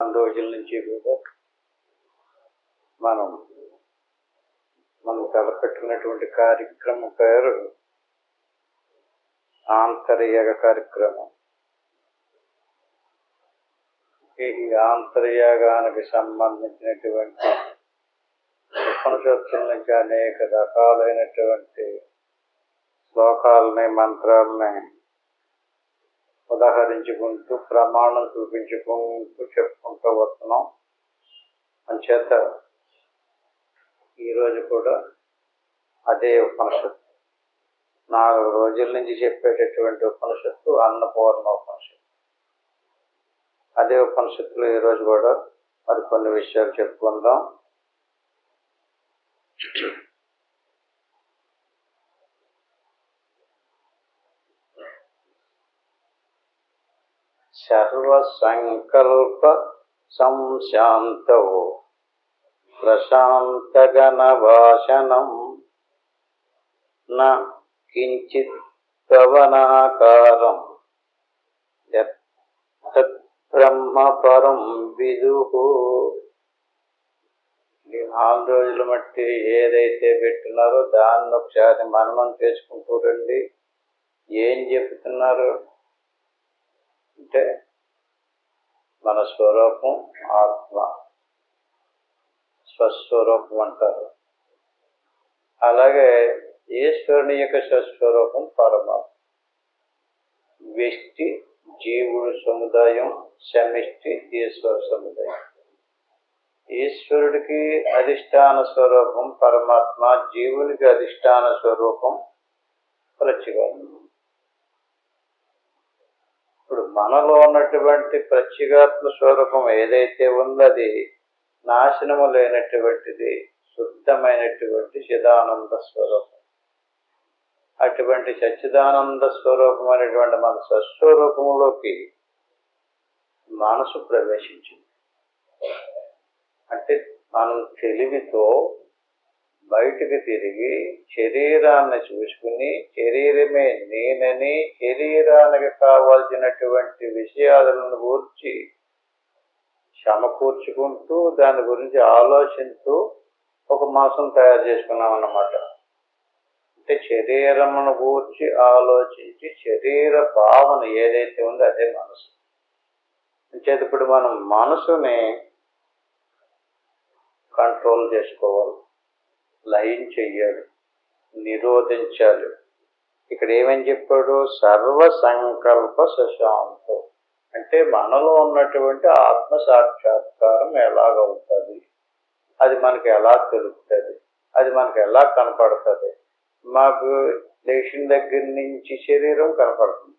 చాలా రోజుల నుంచి కూడా మనం తలపెట్టినటువంటి కార్యక్రమం పేరు ఆంతర్యాగ కార్యక్రమం. ఈ ఆంతర్యాగానికి సంబంధించినటువంటి ఉపనిషత్తుల నుంచి అనేక రకాలైనటువంటి శ్లోకాలని, మంత్రాలని ఉదాహరించుకుంటూ, ప్రమాణం చూపించుకుంటూ చెప్పుకుంటూ వస్తున్నాం. అంచేత ఈరోజు కూడా అదే ఉపనిషత్తు, 4 రోజుల నుంచి చెప్పేటటువంటి ఉపనిషత్తు అన్నపూర్ణ ఉపనిషత్తు. అదే ఉపనిషత్తులో ఈరోజు కూడా మరికొన్ని విషయాలు చెప్పుకుందాం. సర్వ సంకల్ప సంశాంతో ప్రశాంతగణ భాషణం న కించిత్ పవనాకారం బ్రహ్మ పరం విదుహు. ఈ 4 రోజుల మట్టి ఏదైతే పెట్టినారో దాన్ని ఒకసారి మననం చేసుకుంటూ రండి. ఏం చెప్తున్నారు అంటే మన స్వరూపం ఆత్మ, స్వస్వరూపం అంటారు. అలాగే ఈశ్వరుని యొక్క స్వస్వరూపం పరమాత్మ. వ్యష్టి జీవుడు సముదాయం, సమిష్టి ఈశ్వర సముదాయం. ఈశ్వరుడికి అధిష్టాన స్వరూపం పరమాత్మ, జీవునికి అధిష్టాన స్వరూపం ప్రత్యేగాత్మ. ఇప్పుడు మనలో ఉన్నటువంటి ప్రత్యేగాత్మ స్వరూపం ఏదైతే ఉందో అది నాశనము లేనటువంటిది, శుద్ధమైనటువంటి చిదానంద స్వరూపం. అటువంటి సచ్చిదానంద స్వరూపం అనేటువంటి మన స్వస్వరూపంలోకి మనసు ప్రవేశించింది. అంటే మనం తెలివితో బయటికి తిరిగి శరీరాన్ని చూసుకుని, శరీరమే నేనని, శరీరానికి కావాల్సినటువంటి విషయాలను గూర్చి సమకూర్చుకుంటూ దాని గురించి ఆలోచిస్తూ ఒక మనసును తయారు చేసుకున్నాం అన్నమాట. అంటే శరీరమును గూర్చి ఆలోచించి శరీర భావన ఏదైతే ఉందో అదే మనసు. అంచేత ఇప్పుడు మనం మనసుని కంట్రోల్ చేసుకోవాలి, లయం చెయ్యాలి, నిరోధించాలి. ఇక్కడ ఏమని చెప్పాడు? సర్వ సంకల్ప శశాంతం. అంటే మనలో ఉన్నటువంటి ఆత్మ సాక్షాత్కారం ఎలాగవుతుంది, అది మనకి ఎలా తెలుస్తుంది, అది మనకి ఎలా కనపడుతుంది. మాకు లేచిన దగ్గర నుంచి శరీరం కనపడుతుంది,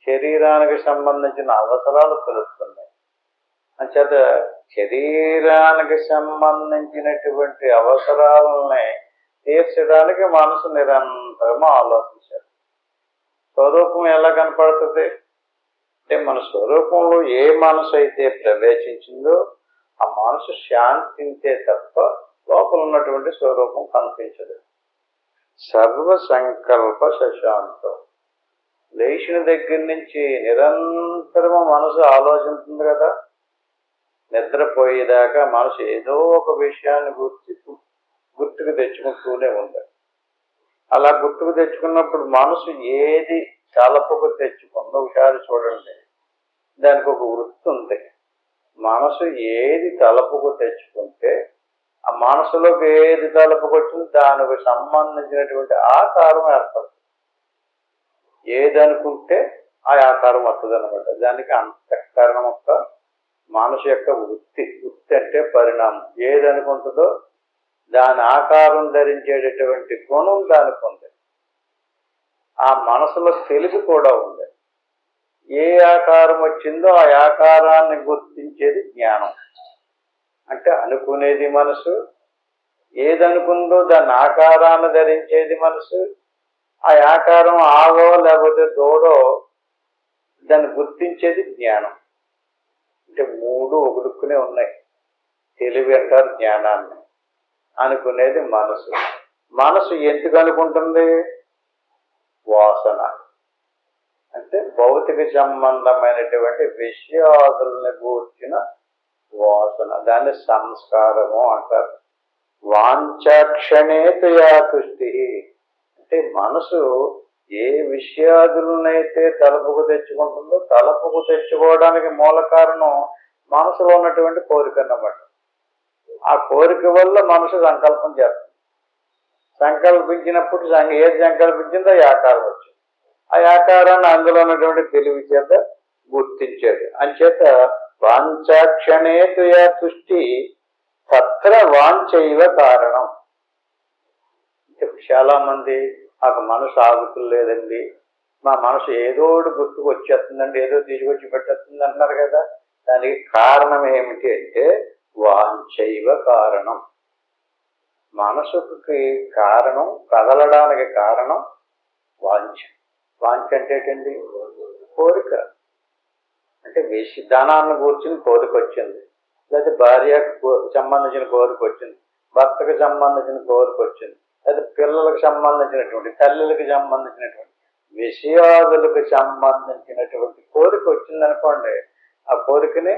శరీరానికి సంబంధించిన అవసరాలు తెలుస్తున్నాయి. అంచేత శరీరానికి సంబంధించినటువంటి అవసరాలని తీర్చడానికి మనసు నిరంతరము ఆలోచించాలి. స్వరూపం ఎలా కనపడుతుంది అంటే మన స్వరూపంలో ఏ మనసు అయితే ప్రవేశించిందో ఆ మనసు శాంతించే తప్ప లోపల ఉన్నటువంటి స్వరూపం కనిపించదు. సర్వ సంకల్ప శశాంతం. లేచిన దగ్గర నుంచి నిరంతరము మనసు ఆలోచిస్తుంది కదా. నిద్రపోయేదాకా మనసు ఏదో ఒక విషయాన్ని గుర్తుకు తెచ్చుకుంటూనే ఉంది. అలా గుర్తుకు తెచ్చుకున్నప్పుడు మనసు ఏది తలపుకు తెచ్చుకుందో ఒకసారి చూడండి. దానికి ఒక వృత్తి ఉంది. మనసు ఏది తలపుకు తెచ్చుకుంటే ఆ మనసులోకి ఏది తలపుకు వచ్చిందో దానికి సంబంధించినటువంటి ఆకారం ఏర్పడుతుంది. ఏదనుకుంటే ఆ ఆకారం వస్తుంది అనమాట. దానికి అంతఃకరణం యొక్క మనసు యొక్క వృత్తి అంటే పరిణామం. ఏదనుకుంటుందో దాని ఆకారం ధరించేటటువంటి గుణం దానికి ఉంది. ఆ మనసులో తెలివి కూడా ఉంది. ఏ ఆకారం వచ్చిందో ఆ ఆకారాన్ని గుర్తించేది జ్ఞానం. అంటే అనుకునేది మనసు, ఏదనుకుందో దాని ఆకారాన్ని ధరించేది మనసు. ఆ ఆకారం ఆగో లేకపోతే దూడో దాన్ని గుర్తించేది జ్ఞానం. అంటే 3 ఒకడుక్కునే ఉన్నాయి. తెలివి అంటారు జ్ఞానాన్ని, అనుకునేది మనసు. మనసు ఎందుకు అనుకుంటుంది? వాసన. అంటే భౌతిక సంబంధమైనటువంటి విషయాదుల్ని గూర్చిన దాన్ని సంస్కారము అంటారు. వాంఛాక్షణేతయా తుష్టి అంటే మనసు ఏ విషయాదులనైతే తలపుకు తెచ్చుకుంటుందో తలపుకు తెచ్చుకోవడానికి మూల కారణం మనసులో ఉన్నటువంటి కోరిక అన్నమాట. ఆ కోరిక వల్ల మనసు సంకల్పం చేస్తుంది. సంకల్పించినప్పుడు ఏది సంకల్పించిందో ఆ ఆకారం వచ్చింది. ఆ ఆకారాన్ని అందులో ఉన్నటువంటి తెలివి చేత గుర్తించేది. అంచేత వాంఛాక్షణేతయా తుష్టి తత్ర వాంఛైవ కారణం. చాలా మంది మాకు మనసు ఆగుతులేదండి, మా మనసు ఏదో గుర్తుకు వచ్చేస్తుందండి, ఏదో తీసుకొచ్చి పెట్టేస్తుంది అంటున్నారు కదా. దానికి కారణం ఏమిటి అంటే వాంఛైవ కారణం. మనసుకి కారణం, కదలడానికి కారణం వాంఛ. వాంఛ అంటే ఏంటండి? కోరిక. అంటే ధనాన్ని కూర్చుని కోరిక వచ్చింది, లేదా భార్యకు సంబంధించిన కోరిక వచ్చింది, భర్తకు సంబంధించిన కోరిక వచ్చింది, లేదా పిల్లలకు సంబంధించినటువంటి, తల్లులకు సంబంధించినటువంటి, విషయాదులకు సంబంధించినటువంటి కోరిక వచ్చిందనుకోండి, ఆ కోరికని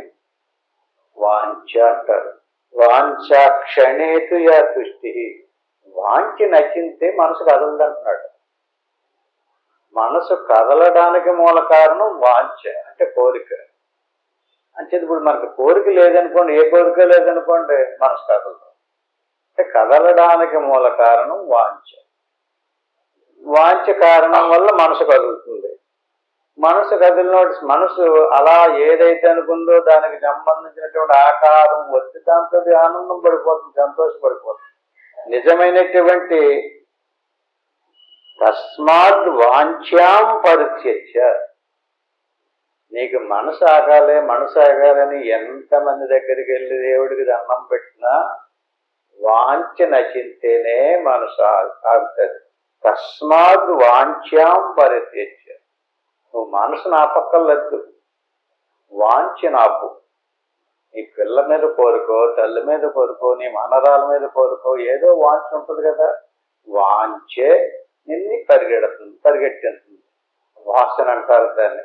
వాంఛ అంటారు. వాంఛాక్షణేతు యా తుష్టి. వాంఛ నచ్చితే మనసు కదలదంటున్నాడు. మనసు కదలడానికి మూల కారణం వాంఛ అంటే కోరిక. అంటే ఇప్పుడు మనకు కోరిక లేదనుకోండి, ఏ కోరిక లేదనుకోండి, మనసు కదలదు. అంటే కదలడానికి మూల కారణం వాంఛ. వాంఛ కారణం వల్ల మనసు కదులుతుంది. మనసు కదిలిన మనసు అలా ఏదైతే అనుకుందో దానికి సంబంధించినటువంటి ఆకారం వచ్చి దాంతో ఆనందం పడిపోతుంది, సంతోషపడిపోతుంది. నిజమైనటువంటి తస్మాత్ వాంఛాం పరిత్యజ్య. నీకు మనసు ఆగాలి, మనసు ఆగాలని ఎంతమంది దగ్గరికి వెళ్ళి దేవుడికి దండం పెట్టినా వాంఛ నశించేనే మనసు ఆగుతుంది. తస్మాత్ వాంఛాం పరిత్యజ్య. నువ్వు మనసు నాపక్కర్లేదు, వాంఛ నాపు. నీ పిల్ల మీద కోరుకో, తల్లి మీద కోరుకో, నీ మనరాల మీద కోరుకో, ఏదో వాంఛ ఉంటుంది కదా. వాంఛే నిన్ను పరిగెట్టిస్తుంది. వాసన అంటారు దాన్ని,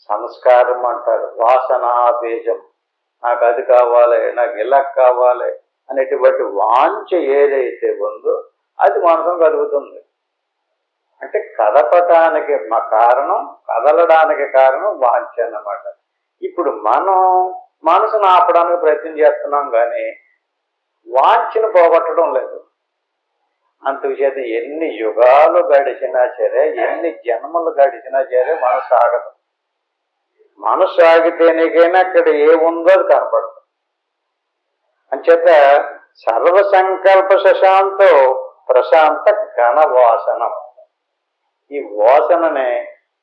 సంస్కారం అంటారు. వాసనా బీజం. నాకు అది కావాలి, నాకు ఇలా కావాలి అనేటువంటి వాంఛ ఏదైతే ఉందో అది మనసును కలుగుతుంది. అంటే కదపటానికి మా కారణం, కదలడానికి కారణం వాంఛ అన్నమాట. ఇప్పుడు మనం మనసును ఆపడానికి ప్రయత్నం చేస్తున్నాం కానీ వాంఛను పోగొట్టడం లేదు. అందుచేత ఎన్ని యుగాలు గడిచినా సరే, ఎన్ని జన్మలు గడిచినా సరే మనసు ఆగదు. మనసు ఆగితేనికైనా అక్కడ ఏముందో అది కనపడదు. అంచేత సర్వసంకల్ప శశాంతో ప్రశాంత ఘనవాసనం. ఈ వాసననే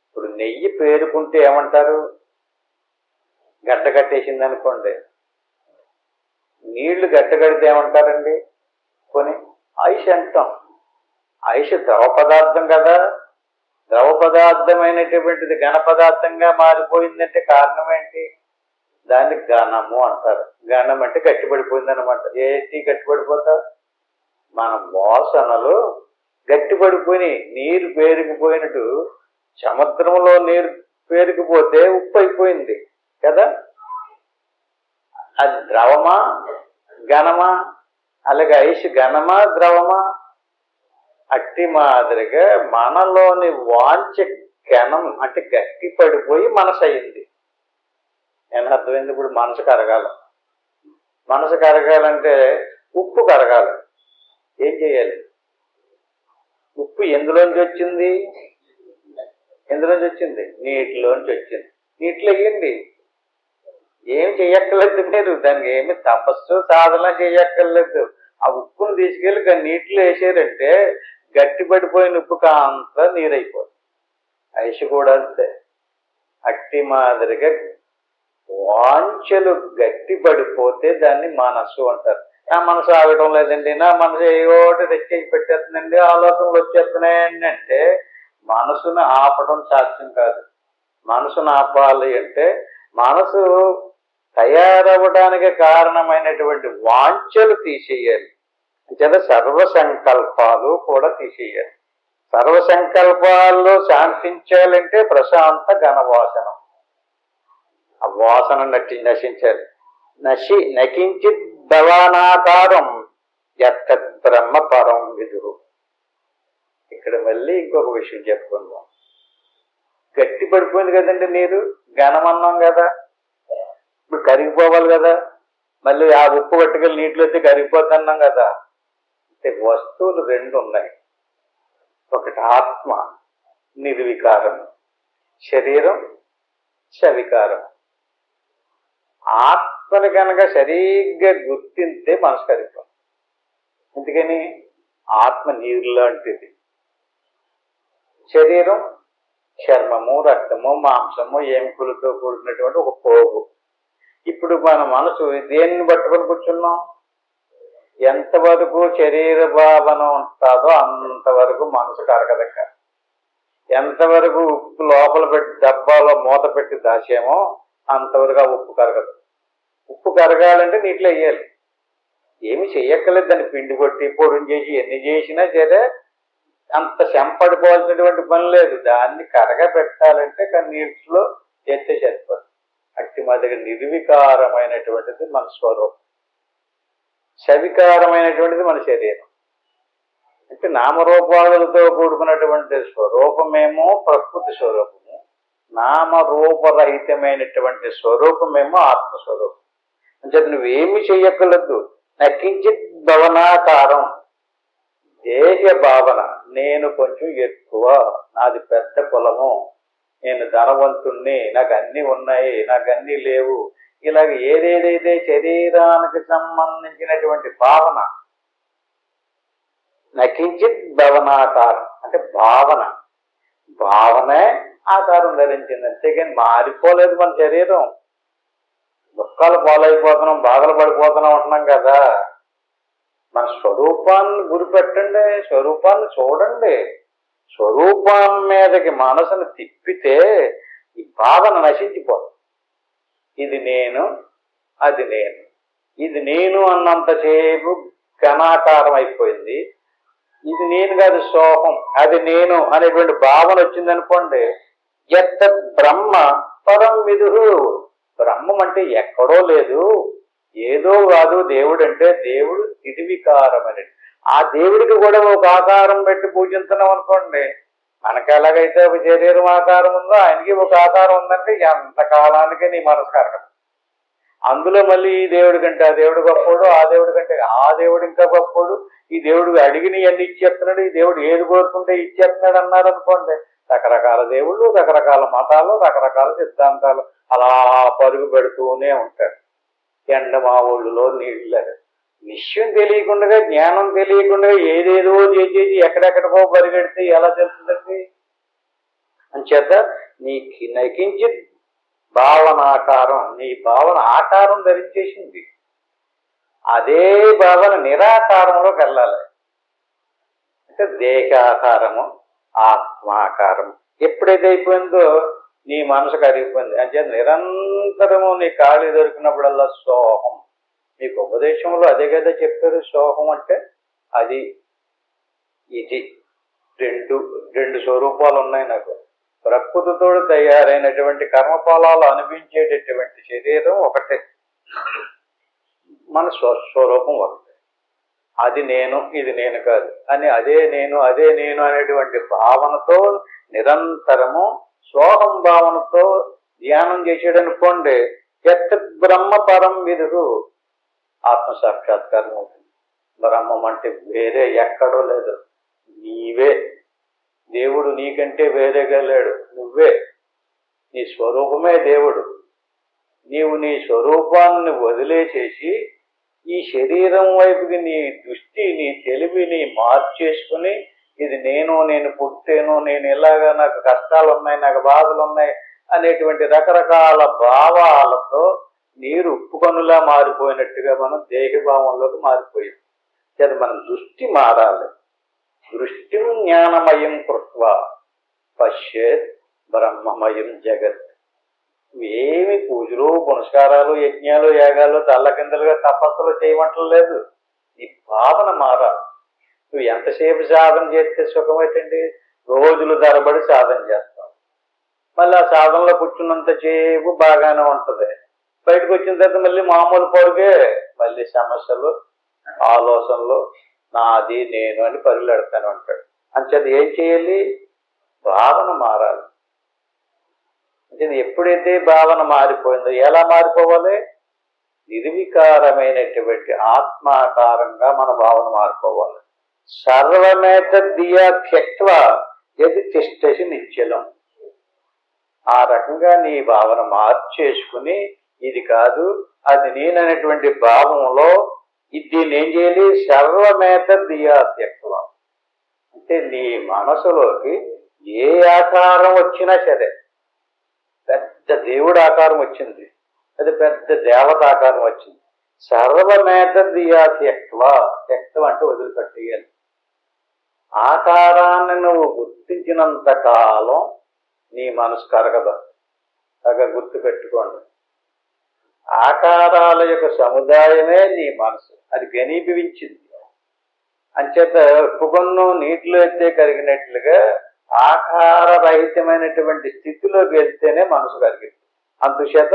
ఇప్పుడు నెయ్యి పేరుకుంటే ఏమంటారు? గడ్డ కట్టేసింది అనుకోండి. నీళ్లు గడ్డ కడితే ఏమంటారండి? కొని ఐష్ అంటాం. ఐష్ ద్రవ పదార్థం కదా. ద్రవ పదార్థమైనటువంటిది ఘన పదార్థంగా మారిపోయిందంటే కారణం ఏంటి? దాన్ని ఘనము అంటారు. ఘనం అంటే గట్టిపడిపోయింది అనమాట. ఏటి గట్టిపడిపోతా? మన వాసనలు గట్టిపడిపోయి నీరు పేరుకుపోయినట్టు సముద్రంలో నీరు పేరుకుపోతే ఉప్పు అయిపోయింది కదా. అది ద్రవమా ఘనమా? అలాగే ఐష్ ఘనమా ద్రవమా? అట్టి మాదిరిగా మనలోని వాంఛ ఘనం అంటే గట్టి పడిపోయి మనసు అయింది. నేను అర్థమైంది. ఇప్పుడు మనసు కరగాలి. మనసు కరగాలంటే ఉప్పు కరగాలి. ఏం చేయాలి? ఉప్పు ఎందులోంచి వచ్చింది? ఎందులోంచి వచ్చింది? నీటిలోంచి వచ్చింది. నీటిలో వేయండి. ఏం చెయ్యక్కర్లేదు మీరు. దానికి ఏమి తపస్సు సాధన చెయ్యక్కర్లేదు. ఆ ఉప్పును తీసుకెళ్ళి నీటిలో వేసారంటే గట్టి పడిపోయిన ఉప్పు కాంతా నీరైపోతుంది. ఐష్ కూడా అంతే. అట్టి మాదిరిగా వాంఛలు గట్టి పడిపోతే దాన్ని మనస్సు అంటారు. నా మనసు ఆగడం లేదండి, నా మనసు ఏదోటి తెచ్చేసి పెట్టేస్తుందండి, ఆలోచనలు వచ్చేస్తున్నాయండి అంటే మనసును ఆపడం సాధ్యం కాదు. మనసును ఆపాలి అంటే మనసు తయారవడానికి కారణమైనటువంటి వాంఛలు తీసేయాలి. అంటే సర్వసంకల్పాలు కూడా తీసేయాలి. సర్వసంకల్పాల్లో శాంతించాలంటే ప్రశాంత ఘనవాసనం. ఆ వాసన నశించాలి. నకించిత్ భవానాకారం యత్తద్ బ్రహ్మ పరం విదురు. ఇక్కడ మళ్ళీ ఇంకొక విషయం చెప్పుకుందాం. గట్టి పడిపోయింది కదండి నీరు, ఘనమన్నాం కదా, ఇప్పుడు కరిగిపోవాలి కదా, మళ్ళీ ఆ ఉప్పు పట్టుకెళ్ళి నీటిలో అయితే కరిగిపోతున్నాం కదా. అంటే వస్తువులు రెండు ఉన్నాయి. ఒకటి ఆత్మ నిర్వికారం, శరీరం సవికారం. ఆత్మని కనుక సరిగ్గా గుర్తింతే మనసు కరిగిపోతుంది. ఎందుకని ఆత్మ నీరు లాంటిది, శరీరం చర్మము, రక్తము, మాంసము, ఎముకలతో కూడినటువంటి ఒక పోగు. ఇప్పుడు మన మనసు దేన్ని పట్టుకొని కూర్చున్నాం? ఎంతవరకు శరీర భావన ఉంటుందో అంతవరకు మనసు కరగదక్క. ఎంతవరకు ఉప్పు లోపల పెట్టి డబ్బాలో మూత పెట్టి దాచేమో అంతవరకు ఆ ఉప్పు కరగదు. ఉప్పు కరగాలంటే నీటిలో వేయాలి. ఏమి చెయ్యక్కర్లేదు, దాన్ని పిండి కొట్టి పొడిని చేసి ఎన్ని చేసినా సరే అంత చెంపడిపోవాల్సినటువంటి పని లేదు. దాన్ని కరగబెట్టాలంటే నీటిలో చేస్తే సరిపోదు. అట్టి మాదిరి నిర్వికారమైనటువంటిది మన స్వరూపం, సవికారమైనటువంటిది మన శరీరం. అంటే నామరూపాలతో కూడుకున్నటువంటి స్వరూపమేమో ప్రకృతి స్వరూపము, నామరూపరహితమైనటువంటి స్వరూపమేమో ఆత్మస్వరూపం. అంటే నువ్వేమి చెయ్యక్కర్లేదు. నకించిత్ భవనాకారం, దేహ భావన, నేను కొంచెం ఎక్కువ, నాది పెద్ద కులము, నేను ధనవంతుణ్ణి, నాకు అన్నీ ఉన్నాయి, నాకు అన్నీ లేవు, ఇలాగ ఏదేదైతే శరీరానికి సంబంధించినటువంటి భావన, నకించిత్ భవనాకారం అంటే భావన, భావనే ఆకారం ధరించింది. అంతేగాని మారిపోలేదు మన శరీరం. దుఃఖాలు పాలైపోతున్నాం, బాధలు పడిపోతున్నాం అంటున్నాం కదా. మన స్వరూపాన్ని గురిపెట్టండి, స్వరూపాన్ని చూడండి. స్వరూపం మీదకి మనసును తిప్పితే ఈ భావన నశించిపోదు. ఇది నేను, అది నేను, ఇది నేను అన్నంతసేపు ఘనాకారం అయిపోయింది. ఇది నేను కాదు, సోహం, అది నేను అనేటువంటి భావన వచ్చిందనుకోండి, యత్తద్ బ్రహ్మ పరం విదుః. బ్రహ్మం అంటే ఎక్కడో లేదు, ఏదో కాదు. దేవుడు అంటే దేవుడు నిర్వికారం అనేది. ఆ దేవుడికి కూడా ఒక ఆకారం పెట్టి పూజిస్తున్నాం అనుకోండి, మనకి ఎలాగైతే ఒక శరీరం ఆకారం ఉందో ఆయనకి ఒక ఆకారం ఉందంటే ఎంత కాలానికి నీ మనసు కరగదు. అందులో మళ్ళీ ఈ దేవుడి కంటే ఆ దేవుడు గొప్పోడు, ఆ దేవుడి కంటే ఆ దేవుడు ఇంకా గొప్పోడు, ఈ దేవుడు అడిగిన అన్ని ఇచ్చేస్తున్నాడు, ఈ దేవుడు ఏది కోరుకుంటే ఇచ్చేస్తున్నాడు అన్నారు అనుకోండి. రకరకాల దేవుళ్ళు, రకరకాల మతాలు, రకరకాల సిద్ధాంతాలు అలా పరుగు పెడుతూనే ఉంటారు. ఎండమావుళ్ళలో నీళ్ళ విషయం తెలియకుండా, జ్ఞానం తెలియకుండా ఏదేదో చేసేసి ఎక్కడెక్కడికో పరిగెడితే ఎలా తెలుస్తుందండి? అంచేత నీకు నకించి భావనాకారం, నీ భావన ఆకారం ధరించేసింది. అదే భావన నిరాకారంలోకి వెళ్ళాలి. అంటే దేహాకారము, ఆత్మాకారము ఎప్పుడైతే అయిపోయిందో నీ మనసు కరిగిపోయింది. అంటే నిరంతరము నీ ఖాళీ దొరికినప్పుడల్లా సోహం. మీకు ఉపదేశంలో అదే కదా చెప్పారు. సోహం అంటే అది ఇది రెండు స్వరూపాలు ఉన్నాయి నాకు. ప్రకృతితో తయారైనటువంటి కర్మఫలాలు అనిపించేటటువంటి శరీరం ఒకటే, మన స్వరూపం ఒకటే. అది నేను, ఇది నేను కాదు అని అదే నేను అనేటువంటి భావనతో నిరంతరము సోహం భావనతో ధ్యానం చేసేడనుకోండి, యత్తద్ బ్రహ్మ పరం విదుః, ఆత్మసాక్షాత్కారం అవుతుంది. బ్రహ్మం అంటే వేరే ఎక్కడో లేదు, నీవే. దేవుడు నీకంటే వేరేగా లేడు, నువ్వే. నీ స్వరూపమే దేవుడు. నీవు నీ స్వరూపాన్ని వదిలేసేసి ఈ శరీరం వైపుకి నీ దృష్టి, నీ తెలివిని మార్చేసుకుని ఇది నేను పుట్టేను, నేను ఇలాగా, నాకు కష్టాలు ఉన్నాయి, నాకు బాధలు ఉన్నాయి అనేటువంటి రకరకాల భావాలతో నీరు ఉప్పు కనులా మారిపోయినట్టుగా మనం దేహభావంలోకి మారిపోయాం. అది మన దృష్టి మారాలి. దృష్టి జ్ఞానమయం కృత్వా పశ్యేత్ బ్రహ్మమయం జగత్. ఏమి పూజలు, పునస్కారాలు, యజ్ఞాలు, యాగాలు, తల్లకిందలుగా తపస్సులు చేయమంటలేదు. నీ భావన మారాలి. నువ్వు ఎంతసేపు సాధన చేస్తే సుఖమైతండి? రోజులు తరబడి సాధన చేస్తావు, మళ్ళీ ఆ సాధనలో కూర్చున్నంతసేపు బాగానే ఉంటుంది. బయటకు వచ్చిన తర్వాత మళ్ళీ మామూలు పరుగే, మళ్ళీ సమస్యలు, ఆలోచనలు, నాది నేను అని పరుగులెడతాను అంటాడు. అంచేది ఏం చేయాలి? భావన మారాలి. అంటే ఎప్పుడైతే భావన మారిపోయిందో ఎలా మారిపోవాలి? నిర్వికారమైనటువంటి ఆత్మాకారంగా మన భావన మారిపోవాలి. సర్వమేత దియా త్యక్వ యది తిష్టసి నిశ్చలం. ఆ రకంగా నీ భావన మార్చేసుకుని ఇది కాదు అది నేననేటువంటి భావంలో దీన్ని ఏం చేయాలి? సర్వమేత దియా త్యక్వ. అంటే నీ మనసులోకి ఏ ఆకారం వచ్చినా సరే, పెద్ద దేవుడు ఆకారం వచ్చింది, అది పెద్ద దేవత ఆకారం వచ్చింది, సర్వమేత దియా త్యక్వ. త్యక్వం అంటే వదిలిపెట్టేయాలి. ఆకారాన్ని నువ్వు గుర్తించినంత కాలం నీ మనసు కరగదు. బాగా గుర్తు పెట్టుకోండి. ఆకారాల యొక్క సముదాయమే నీ మనసు. అది ఘనీభవించింది. అంచేత ఉప్పుకొన్ను నీటిలో ఎత్తే కరిగినట్లుగా ఆకారరహితమైనటువంటి స్థితిలోకి వెళ్తేనే మనసు కరిగింది. అందుచేత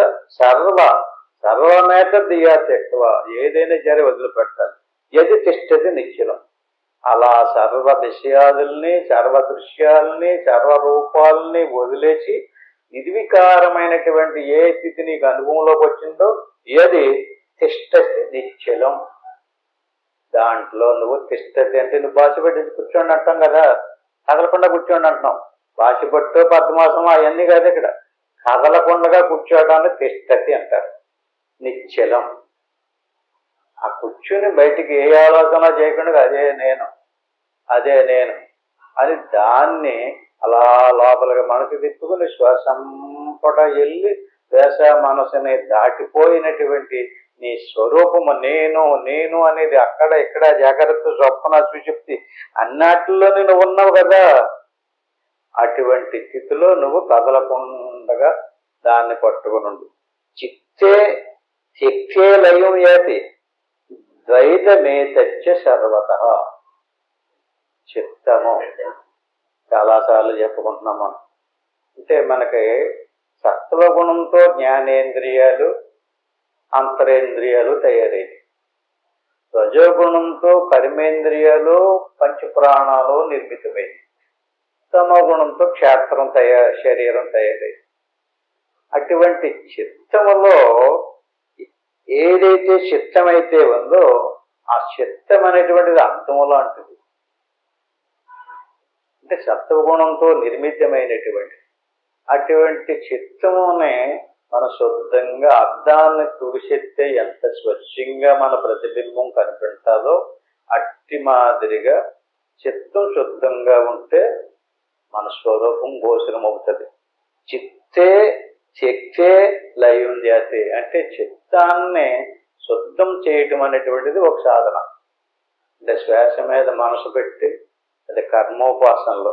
సర్వమేత దియా త్యక్వ. ఏదైనా సరే వదిలిపెట్టాలి. యది తిష్టతి నిశ్చలం. అలా సర్వ విషయాలని, సర్వ దృశ్యాలని, సర్వరూపాలని వదిలేసి నిర్వికారమైనటువంటి ఏ స్థితి నీకు అనుభవంలోకి వచ్చిందో ఏది తిష్టతి నిశ్చలం. దాంట్లో నువ్వు తిష్టతి అంటే నువ్వు బాసిపెట్టి కూర్చోండి అంటాం కదా, కదలకుండా కూర్చోండి అంటున్నాం. బాసిపట్టు పద్మాసం అవన్నీ కాదు, ఇక్కడ కదలకుండా కూర్చోవడాన్ని తిష్టతి అంటారు. నిశ్చలం. ఆ కూర్చుని బయటికి ఏ ఆలోచన చేయకుండా అదే నేను అని దాన్ని అలా లోపలికి మనసు తిప్పుకుని శ్వాసంపట వెళ్ళి శ్వాస మనసుని దాటిపోయినటువంటి నీ స్వరూపము నేను అనేది అక్కడ ఇక్కడ జాగ్రత్త స్వప్న సుషుప్తి అన్నిటిలోనే నువ్వు ఉన్నావు కదా. అటువంటి స్థితిలో నువ్వు కదలకుండా దాన్ని పట్టుకుని చిత్తే శక్తే లయం యాతి ద్వైతమేతచ్చ సర్వత. చిత్తము చాలాసార్లు చెప్పుకుంటున్నాం మనం. అంటే మనకి సత్వగుణంతో జ్ఞానేంద్రియాలు, అంతరేంద్రియాలు తయారయ్యాయి. రజోగుణంతో కర్మేంద్రియాలు, పంచప్రాణాలు నిర్మితమైంది. తమోగుణంతో క్షేత్రం శరీరం తయారైంది. అటువంటి చిత్తములో ఏదైతే చిత్తమైతే ఉందో ఆ చిత్తం అనేటువంటిది అర్థము లాంటిది. అంటే సత్వగుణంతో నిర్మితమైనటువంటి అటువంటి చిత్తమునే మన శుద్ధంగా అద్దాన్ని తుడిచెత్తే ఎంత స్వచ్ఛంగా మన ప్రతిబింబం కనిపెడతాదో అట్టి మాదిరిగా చిత్తం శుద్ధంగా ఉంటే మన స్వరూపం గోచరం అవుతుంది. చిత్తే శక్తే లయం జాతి. అంటే చిత్తాన్ని శుద్ధం చేయటం అనేటువంటిది ఒక సాధన. అంటే శ్వాస మీద మనసు పెట్టి అది కర్మోపాసనలో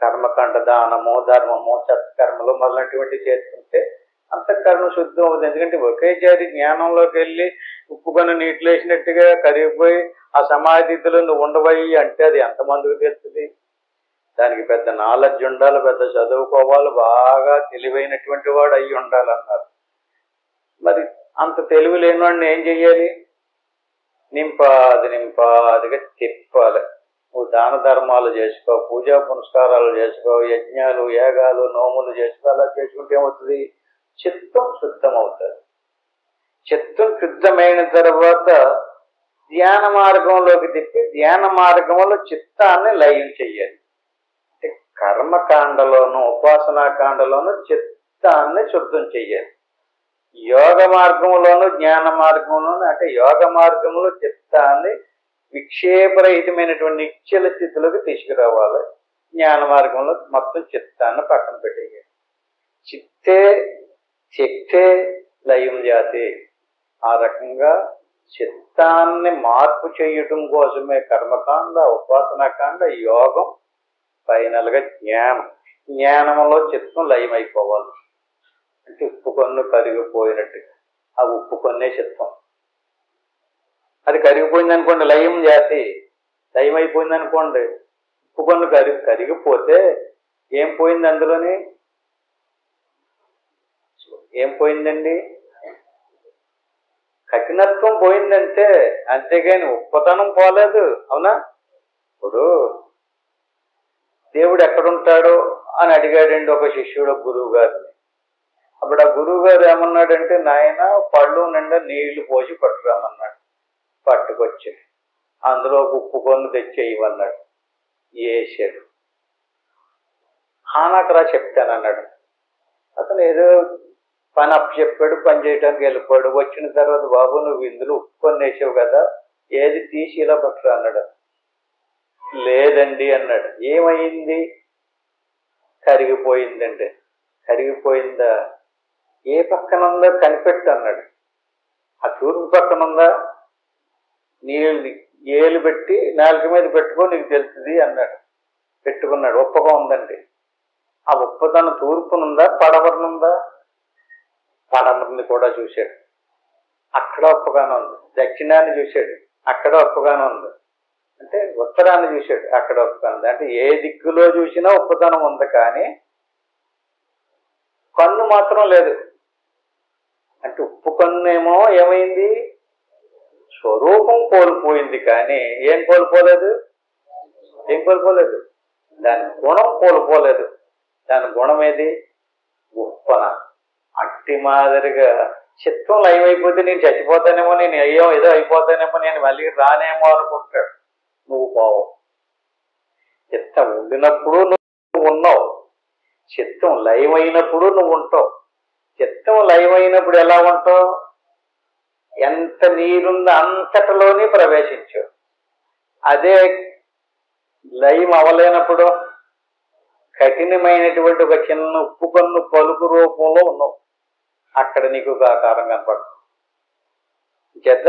కర్మకాండ, దానము, ధర్మము, సత్కర్మలు మొదలైనటువంటి చేస్తుంటే అంతఃకరణ శుద్ధం అవుతుంది. ఎందుకంటే ఒకేసారి జ్ఞానంలోకి వెళ్ళి ఉప్పుకొని నీటిలో వేసినట్టుగా కరిగిపోయి ఆ సమాధిలో నువ్వు ఉండవయి అంటే అది ఎంతమందికి తెలుస్తుంది? దానికి పెద్ద నాలెడ్జ్ ఉండాలి, పెద్ద చదువుకోవాలి, బాగా తెలివైనటువంటి వాడు అయ్యి ఉండాలన్నారు. మరి అంత తెలివి లేని వాడిని ఏం చెయ్యాలి? నింపాదిగా తిప్పాలి. నువ్వు దాన ధర్మాలు చేసుకో, పూజా పునస్కారాలు చేసుకో, యజ్ఞాలు, యాగాలు, నోములు చేసుకో. అలా చేసుకుంటే ఏమవుతుంది? చిత్తం శుద్ధం అవుతుంది. చిత్తం శుద్ధమైన తర్వాత ధ్యాన మార్గంలోకి తిప్పి ధ్యాన మార్గంలో చిత్తాన్ని లయం చెయ్యాలి. అంటే కర్మకాండలోను ఉపాసనా కాండలోను చిత్తాన్ని శుద్ధం చెయ్యాలి. యోగ మార్గంలోను జ్ఞాన మార్గంలోను అంటే యోగ మార్గంలో చిత్తాన్ని విక్షేపరహితమైనటువంటి నిశ్చల స్థితిలోకి తీసుకురావాలి. జ్ఞాన మార్గంలో మొత్తం చిత్తాన్ని పక్కన పెట్టేయాలి. చిత్తే శక్తే లయం జాతి. ఆ రకంగా చిత్తాన్ని మార్పు చేయటం కోసమే కర్మకాండ, ఉపాసనాకాండ, యోగం, ఫైనల్గా జ్ఞానంలో చిత్తం లయం అయిపోవాలి. అంటే ఉప్పు కొన్ను కరిగిపోయినట్టుగా ఆ ఉప్పు కొన్నే చిత్తం. అది కరిగిపోయింది అనుకోండి, లయం జాతి లయం అయిపోయింది అనుకోండి. ఉప్పు కొన్ను కరిగిపోతే ఏం పోయింది? అందులోని ఏం పోయిందండి? కఠినత్వం పోయిందంటే, అంతేగాని ఉప్పతనం పోలేదు. అవునా? ఇప్పుడు దేవుడు ఎక్కడుంటాడో అని అడిగాడండి ఒక శిష్యుడు గురువు గారిని. అప్పుడు ఆ గురువు గారు ఏమన్నాడంటే, నాయన పళ్ళు నిండా నీళ్లు పోసి పట్టురామన్నాడు. పట్టుకొచ్చి అందులో ఉప్పు కొన్ను తెచ్చేయమన్నాడు. వేసాడు. నాకు రా చెప్తానన్నాడు. అతను ఏదో పని అప్పు చెప్పాడు, పని చేయడానికి వెళ్ళిపోయాడు. వచ్చిన తర్వాత, బాబు నువ్వు ఇందులో ఉప్పు కొన్ని వేసావు కదా, ఏది తీసి ఇలా పట్టురా అన్నాడు. లేదండి అన్నాడు. ఏమైంది? కరిగిపోయిందండి. కరిగిపోయిందా? ఏ పక్కన ఉందో కనిపెట్టు అన్నాడు. ఆ తూర్పు పక్కన ఉందా? నీళ్ళు ఏలు పెట్టి నాలుక మీద పెట్టుకో, నీకు తెలుస్తుంది అన్నాడు. పెట్టుకున్నాడు. ఉప్పగా ఉందండి. ఆ ఉప్పదనం తూర్పునుందా పడమరనుందా? పడమరని కూడా చూశాడు. అక్కడ ఉప్పగానే ఉంది. దక్షిణాన్ని చూశాడు. అక్కడ ఉప్పగానే ఉంది. అంటే ఉత్తరాన్ని చూశాడు. అక్కడ ఉప్పగా ఉంది. అంటే ఏ దిక్కులో చూసినా ఉప్పదనం ఉంది, కానీ కన్ను మాత్రం లేదు. అంటే ఉప్పు కన్ను ఏమో ఏమైంది? స్వరూపం కోల్పోయింది, కానీ ఏం కోల్పోలేదు? ఏం కోల్పోలేదు? దాని గుణం కోల్పోలేదు. దాని గుణం ఏది? ఉప్పన. అట్టి మాదిరిగా చిత్తం లయమైపోతే నేను చచ్చిపోతానేమో, నేను ఏదో అయిపోతానేమో, నేను మళ్ళీ రానేమో అనుకుంటాడు. నువ్వు పోవు. చిత్తం ఉండినప్పుడు నువ్వు ఉన్నావు, చిత్తం లయమైనప్పుడు నువ్వు ఉంటావు. చిత్తం లయమైనప్పుడు ఎలా ఉంటావు? ఎంత నీరుందో అంతటిలోనే ప్రవేశించావు. అదే లయం అవలేనప్పుడు కఠినమైనటువంటి ఒక చిన్న ఉప్పు కన్ను పలుకు రూపంలో ఉన్నావు. అక్కడ నీకు ఆకారం కనపడదు. జత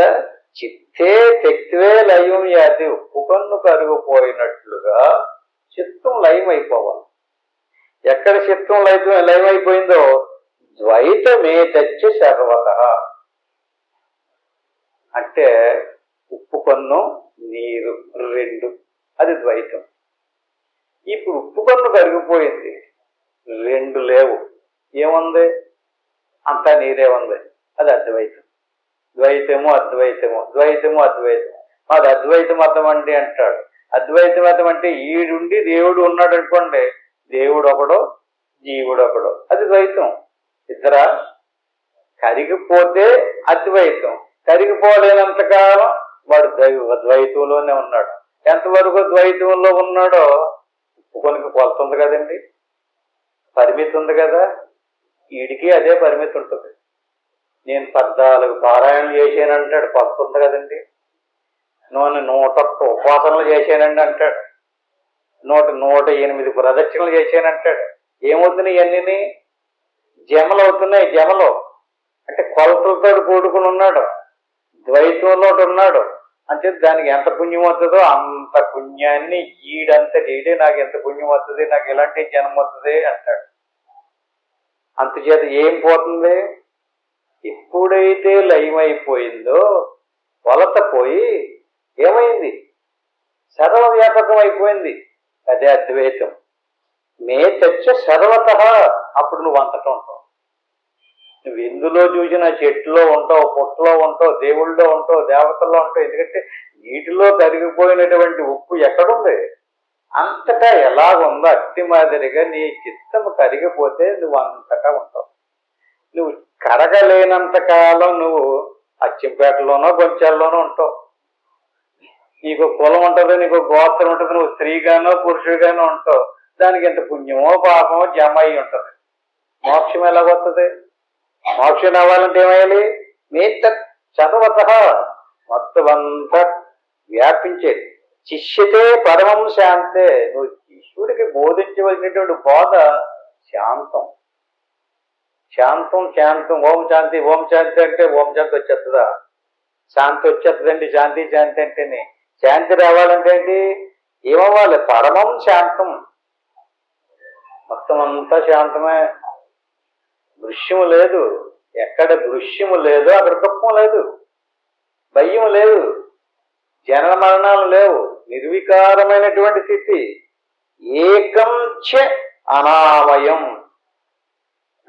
చిత్తే తెక్తివే లయం యాది. ఉప్పు కన్ను కరిగిపోయినట్లుగా చిత్తం లయం అయిపోవాలి. ఎక్కడ చిత్తం లయమైపోయిందో ద్వైతమే తెచ్చి సర్వత. అంటే ఉప్పు కన్ను నీరు రెండు, అది ద్వైతం. ఇప్పుడు ఉప్పు కన్ను కరిగిపోయింది, రెండు లేవు. ఏముంది? అంతా నీరే ఉంది. అది అద్వైతం. ద్వైతము అద్వైతము, ద్వైతము అద్వైతము. మాది అద్వైత మతం అండి అంటాడు. అద్వైత మతం అంటే ఈడుండి దేవుడు ఉన్నాడు అనుకోండి, దేవుడు ఒకడు, జీవుడు ఒకడు, అది ద్వైతం. ఇద్దరా? కరిగిపోతే అద్వైతం. కరిగిపోలేనంతకాలం వాడు ద్వైతంలోనే ఉన్నాడు. ఎంతవరకు ద్వైతంలో ఉన్నాడో ఉప్పుకొనికి కొలుతుంది కదండి, పరిమితి ఉంది కదా. వీడికి అదే పరిమితి ఉంటుంది. నేను 14 పారాయణలు చేశానంటాడు, కొలుతుంది కదండి. 101 ఉపాసనలు చేశానండి అంటాడు. 108 ప్రదక్షిణలు చేశానంటాడు. ఏమవుతున్నాయి? ఇవన్నీ జమలు అవుతున్నాయి. జమలు అంటే కొలతలతో కూడుకుని ఉన్నాడు, ద్వైతంలో ఉన్నాడు. అంటే దానికి ఎంత పుణ్యం వస్తుందో అంత పుణ్యాన్ని ఈడంతటి నాకు ఎంత పుణ్యం వస్తుంది, నాకు ఎలాంటి జన్మ వస్తుంది అంటాడు. అంతచేత ఏం పోతుంది? ఎప్పుడైతే లయమైపోయిందో కొలత పోయి ఏమైంది? సర్వవ్యాపకం అయిపోయింది. అదే అద్వైతం. మే తెచ్చ సర్వత. అప్పుడు నువ్వు అంతటా ఉంటావు. నువ్వు ఎందులో చూసినా చెట్టులో ఉంటావు, పుట్టలో ఉంటావు, దేవుళ్ళలో ఉంటావు, దేవతల్లో ఉంటావు. ఎందుకంటే నీటిలో కరిగిపోయినటువంటి ఉప్పు ఎక్కడుంది? అంతటా ఎలాగుందో అట్టి మాదిరిగా నీ చిత్తము కరిగిపోతే నువ్వు అంతటా ఉంటావు. నువ్వు కరగలేనంత కాలం నువ్వు అచ్చింపేటలోనో గొంచాల్లోనో ఉంటావు. నీకు కులం ఉంటుంది, నీకు గోత్రం ఉంటుంది, నువ్వు స్త్రీగానో పురుషుడిగానో ఉంటావు. దానికి ఎంత పుణ్యమో పాపమో జమ అయి ఉంటుంది. మోక్షం ఎలాగొస్తుంది? మోక్షం అవ్వాలంటే ఏమయ్యాలి? మీత చదవత మొత్తం అంతా వ్యాపించేది. శిష్యతే పరమం శాంతే. నువ్వు శిష్యుడికి బోధించవలసినటువంటి బోధ శాంతం. శాంతం శాంతం. ఓం శాంతి ఓం శాంతి అంటే ఓం శాంతి వచ్చేస్తుందా? శాంతి వచ్చేస్తుందండి. శాంతి శాంతి అంటేనే. శాంతి రావాలంటే ఏంటి? ఏమవ్వాలి? పరమం శాంతం. మొత్తం అంతా శాంతమే. దృశ్యము లేదు. ఎక్కడ దృశ్యము లేదో అక్కడ దుఃఖం లేదు, భయం లేదు, జనన మరణాలు లేవు. నిర్వికారమైనటువంటి స్థితి. ఏకం చ అనామయం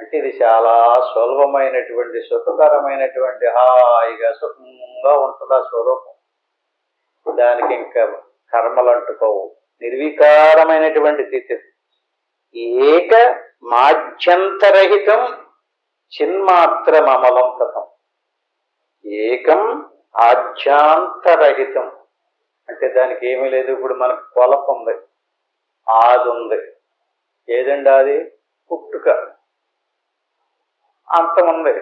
అంటే ఇది చాలా సులభమైనటువంటి సుఖకరమైనటువంటి హాయిగా సుఖంగా ఉంటుంది ఆ స్వరూపం. దానికి ఇంకా కర్మలు అంటుకోవు. నిర్వికారమైనటువంటి స్థితి. ఏక మాధ్యంతరహితం చిన్మాత్రమమలం తతం. ఏకం ఆధ్యాంతరహితం అంటే దానికి ఏమీ లేదు. ఇప్పుడు మనకు కొలప ఉంది, ఆది ఉంది. ఏదండి అది? పుట్టుక. అంతం ఉంది.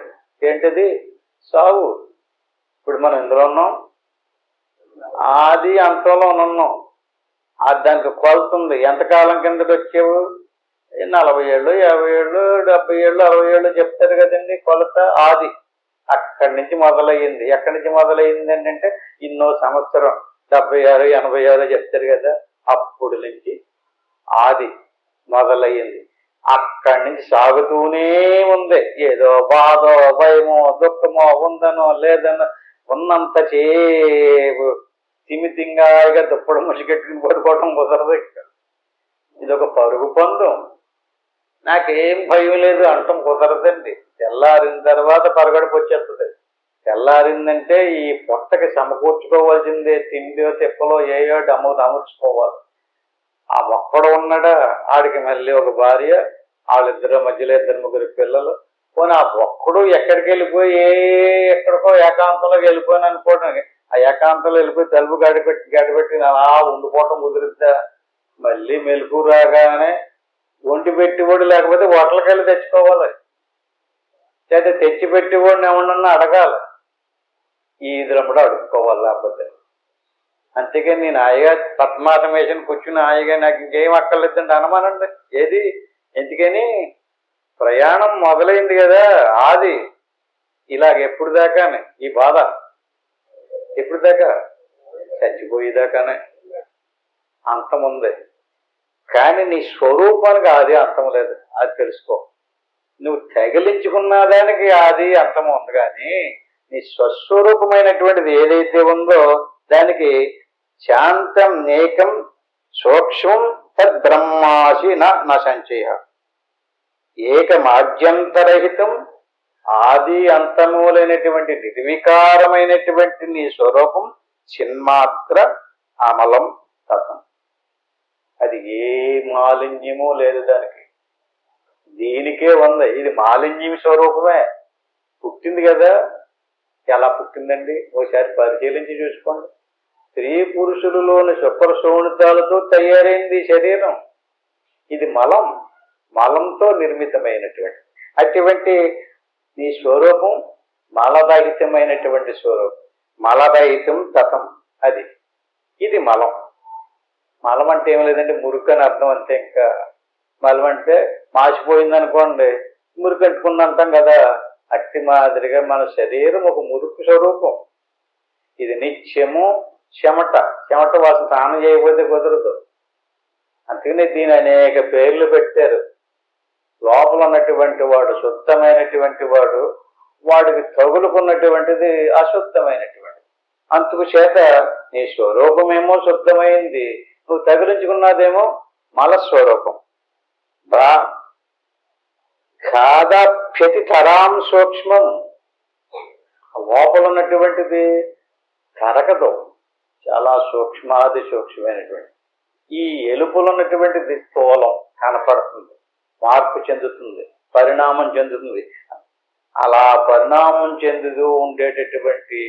ఏంటిది? సావు. ఇప్పుడు మనం ఇందులో ఉన్నాం, ఆది అంతంలో ఉన్నాం. అది దానికి కొలత ఉంది. ఎంతకాలం కిందకి వచ్చావు? 40 ఏళ్ళు, 50 ఏళ్ళు, 70 ఏళ్ళు, 60 ఏళ్ళు చెప్తారు కదండి కొలత. ఆది అక్కడి నుంచి మొదలయ్యింది. ఎక్కడి నుంచి మొదలయ్యింది అంటే ఇన్నో సంవత్సరం 76, 86 చెప్తారు కదా. అప్పుడు నుంచి ఆది మొదలయ్యింది. అక్కడి నుంచి సాగుతూనే ఉంది. ఏదో బాధో భయమో దుఃఖమో ఉందనో లేదనో ఉన్నంత చేపు తిమితింగాగా దుప్పడం ముసిగెట్టుకుని పడుకోవటం కుదరదు. ఇది ఒక పరుగు పందెం. నాకేం భయం లేదు అంటం కుదరదండి. తెల్లారిన తర్వాత పరగడుపు వచ్చేస్తుంది. తెల్లారిందంటే ఈ పొట్టకి సమకూర్చుకోవాల్సిందే. తిండియో తిప్పలో ఏయో అమర్చుకోవాలి. ఆ ఒక్కడు ఉన్నాడా, ఆడికి మళ్ళీ ఒక భార్య, వాళ్ళిద్దరు మధ్యలో 2-3 పిల్లలు. పోనీ ఆ ఒక్కడు ఎక్కడికి వెళ్ళిపోయి ఎక్కడికో ఏకాంతంలోకి వెళ్ళిపోయిన అనుకోవడం. ఆ ఏకాంతంలో వెళ్ళిపోయి తలుపు గడిపెట్టి అలా ఉండిపోవటం కుదిరిద్దా? మళ్ళీ మెలకు రాగానే ఒంటి పెట్టివాడు లేకపోతే హోటల్కెళ్ళి తెచ్చుకోవాలి. లేదా తెచ్చి పెట్టివాడిని ఏమన్నా అడగాలి. ఈ ఇదిలో కూడా అడుక్కోవాలి. లేకపోతే అంతేకాని నేను హాయిగా పద్మాసం వేసిన కూర్చుని హాయిగా నాకు ఇంకేం అక్కర్లేదండి అనమానండి. ఏది? ఎందుకని? ప్రయాణం మొదలైంది కదా. ఆది ఇలాగ ఎప్పుడు దాకానే ఈ బాధ? ఎప్పుడు దాకా? చచ్చిపోయేదాకానే. అంతం ఉంది. కానీ నీ స్వరూపానికి ఆది అంతం లేదు. అది తెలుసుకో. నువ్వు తగిలించుకున్న దానికి ఆది అంతం ఉంది. కానీ నీ స్వస్వరూపమైనటువంటిది ఏదైతే ఉందో దానికి శాంతం నేకం సూక్ష్మం తద్బ్రహ్మాసి నా సంచయ. ఏకమాద్యంతరహితం ఆది అంతము లేనటువంటి నిర్వికారమైనటువంటి నీ స్వరూపం చిన్మాత్ర అమలం తతం. అది ఏ మాలిన్యము లేదు దానికి. దీనికే ఉంది. ఇది మాలిన్యం స్వరూపమే. పుట్టింది కదా. ఎలా పుట్టిందండి? ఒకసారి పరిశీలించి చూసుకోండి. స్త్రీ పురుషులలోని శుక్ర శోణితాలతో తయారైంది శరీరం. ఇది మలం. మలంతో నిర్మితమైనటువంటి అటువంటి నీ స్వరూపం మలరహితమైనటువంటి స్వరూపం. మలరహితం తతం. అది ఇది మలం. మలం అంటే ఏం లేదంటే మురుకు అని అర్థం. అంతే. ఇంకా మలం అంటే మాసిపోయింది అనుకోండి, మురుకు అంటుకుందంటాం కదా. అట్టి మాదిరిగా మన శరీరం ఒక మురుకు స్వరూపం. ఇది నిత్యము చెమట. చెమట వాసన స్నానం చేయకపోతే కుదరదు. అందుకని దీని అనేక పేర్లు పెట్టారు. లోపల ఉన్నటువంటి వాడు శుద్ధమైనటువంటి వాడు, వాడికి తగులుకున్నటువంటిది అశుద్ధమైనటువంటి. అందుకు చేత నీ స్వరూపమేమో శుద్ధమైంది, నువ్వు తగిలించుకున్నదేమో మలస్వరూపం. ఖాదాభ్యతి తరాం సూక్ష్మం. లోపల ఉన్నటువంటిది తరగదు. చాలా సూక్ష్మాది సూక్ష్మమైనటువంటి. ఈ ఎలుపులు ఉన్నటువంటిది స్థూలం కనపడుతుంది, మార్పు చెందుతుంది, పరిణామం చెందుతుంది. అలా పరిణామం చెందుతూ ఉండేటటువంటి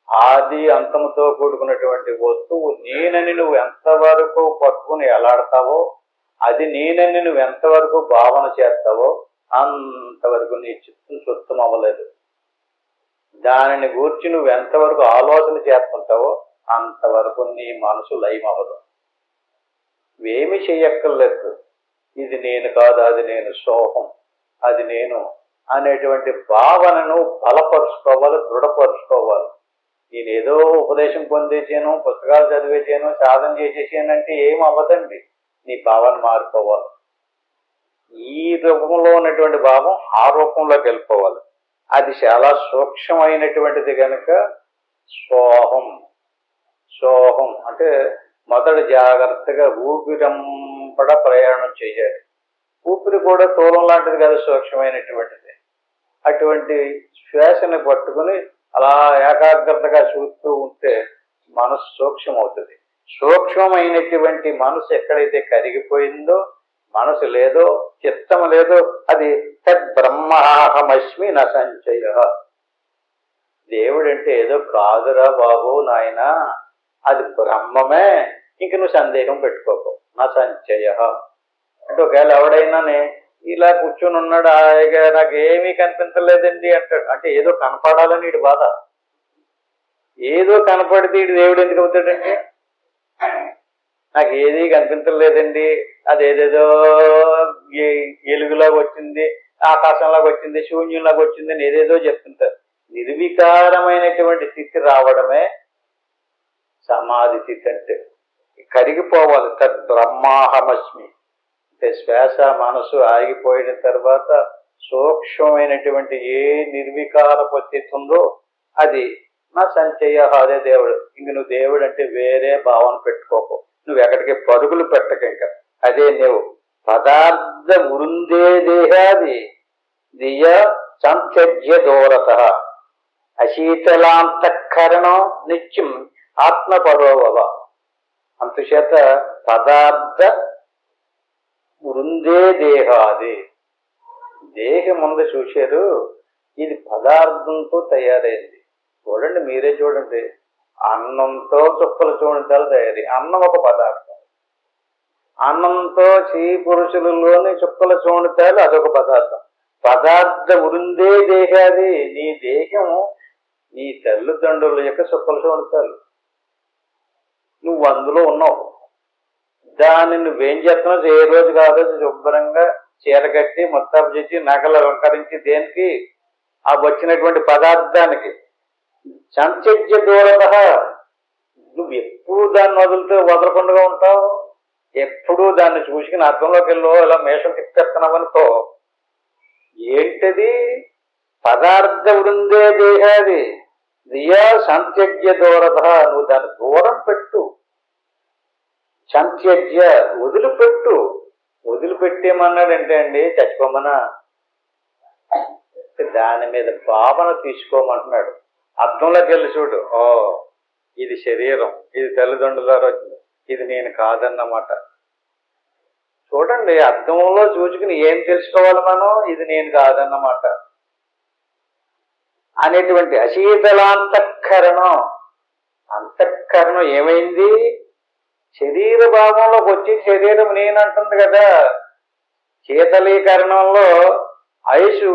ఆది అంతముతో కూడుకున్నటువంటి వస్తువు నేనని నువ్వు ఎంతవరకు పట్టుకుని ఎలాడతావో, అది నేనని నువ్వు ఎంతవరకు భావన చేస్తావో అంతవరకు నీ చిత్తం శుద్ధం అవ్వలేదు. దానిని గూర్చి నువ్వు ఎంతవరకు ఆలోచన చేస్తుంటావో అంతవరకు నీ మనసు లయం అవ్వదు. ఏమి చెయ్యక్కర్లేదు. ఇది నేను కాదు, అది నేను, సోహం అది నేను అనేటువంటి భావనను బలపరుచుకోవాలి, దృఢపరుచుకోవాలి. నేనేదో ఉపదేశం పొందేసాను, పుస్తకాలు చదివేసాను, సాధన చేసేసాను అంటే ఏం అవ్వదండి. నీ భావన మారిపోవాలి. ఈ రూపంలో ఉన్నటువంటి భావం ఆ రూపంలోకి వెళ్ళిపోవాలి. అది చాలా సూక్ష్మమైనటువంటిది కనుక సోహం. సోహం అంటే మొదట జాగ్రత్తగా ఊపిరంపడ ప్రయాణం చేయాలి. ఊపిరి కూడా స్థూలం లాంటిది కదా, సూక్ష్మమైనటువంటిది. అటువంటి శ్వాసని పట్టుకుని అలా ఏకాగ్రతగా చూస్తూ ఉంటే మనసు సూక్ష్మమవుతుంది. సూక్ష్మమైనటువంటి మనసు ఎక్కడైతే కరిగిపోయిందో, మనసు లేదో, చిత్తం లేదో, అది తద్బ్రహ్మాహమస్మి న సంశయ. దేవుడంటే ఏదో కాదురా బాబు నాయన, అది బ్రహ్మమే, ఇంక నువ్వు సందేహం పెట్టుకోకు. నా సంశయ అంటే ఒకవేళ ఎవడైనానే ఇలా కూర్చొని ఉన్నాడు, హాయిగా నాకు ఏమీ కనిపించలేదండి అంటాడు. అంటే ఏదో కనపడాలని వీడి బాధ. ఏదో కనపడితే వీడు దేవుడు ఎందుకు అవుతాడండి? నాకు ఏది కనిపించలేదండి, అదేదేదో ఎలుగులాగా వచ్చింది, ఆకాశంలాగా వచ్చింది, శూన్యంలాగా వచ్చింది అని ఏదేదో చెప్తుంటారు. నిర్వికారమైనటువంటి స్థితి రావడమే సమాధి స్థితి. అంటే కరిగిపోవాలి. తద్బ్రహ్మాహమస్మి అంటే శ్వాస మనసు ఆగిపోయిన తర్వాత సూక్ష్మమైనటువంటి ఏ నిర్వికారపు స్థితి ఉందో అది నా సంచయ. అదే దేవుడు. ఇంక నువ్వు దేవుడు అంటే వేరే భావన పెట్టుకోకు, నువ్వు ఎక్కడికి పరుగులు పెట్టక. ఇంకా అదే నువ్వు పదార్థ వృందే దేహాది దియ సంత్యజ్య దూరత అశీతలాంతఃకరణం నిత్యం ఆత్మపరోభవ. అందుచేత పదార్థ వృందే దేహాది, దేహం ముందు చూశారు, ఇది పదార్థంతో తయారైంది. చూడండి, మీరే చూడండి, అన్నంతో చుక్కల చూడటాలు తయారీ. అన్నం ఒక పదార్థం. అన్నంతో స్త్రీ పురుషులలోని చుక్కల చూడటాలు అదొక పదార్థం. పదార్థ వృందే దేహాది, నీ దేహం నీ తల్లిదండ్రుల యొక్క చుక్కల చూడటాలు. నువ్వు అందులో ఉన్నావు. దాన్ని నువ్వేం చేస్తున్నావు? ఏ రోజు కాదు శుభ్రంగా చీర కట్టి మొత్తం చేసి నగలు అలంకరించి దేనికి? ఆ వచ్చినటువంటి పదార్థానికి. సంత్యజ్య దూరత, నువ్వు ఎప్పుడు దాన్ని వదలకుండా ఉంటావు. ఎప్పుడూ దాన్ని చూసుకుని అర్థంలోకి వెళ్ళో ఇలా మేషం తిప్పేస్తున్నావనుకో, ఏంటది? పదార్థ వృందే దేహాది దియా సంత్యజ్య దూరత, నువ్వు దాన్ని దూరం పెట్టు. సంత్యజ్య వదిలిపెట్టు. వదిలిపెట్టేమన్నాడంటే అండి చచ్చిపోమనా, దాని మీద భావన తీసుకోమంటున్నాడు. అర్థంలోకి వెళ్ళి చూడు, ఓ ఇది శరీరం, ఇది తల్లిదండ్రుల వచ్చింది, ఇది నేను కాదన్నమాట. చూడండి, అర్థంలో చూసుకుని ఏం తెలుసుకోవాలి మనం? ఇది నేను కాదన్నమాట అనేటువంటి అశీతలాంతఃకరణం. అంతఃకరణం ఏమైంది? శరీర భావంలోకి వచ్చి శరీరం నేనంటుంది కదా. శీతలీకరణంలో ఐసు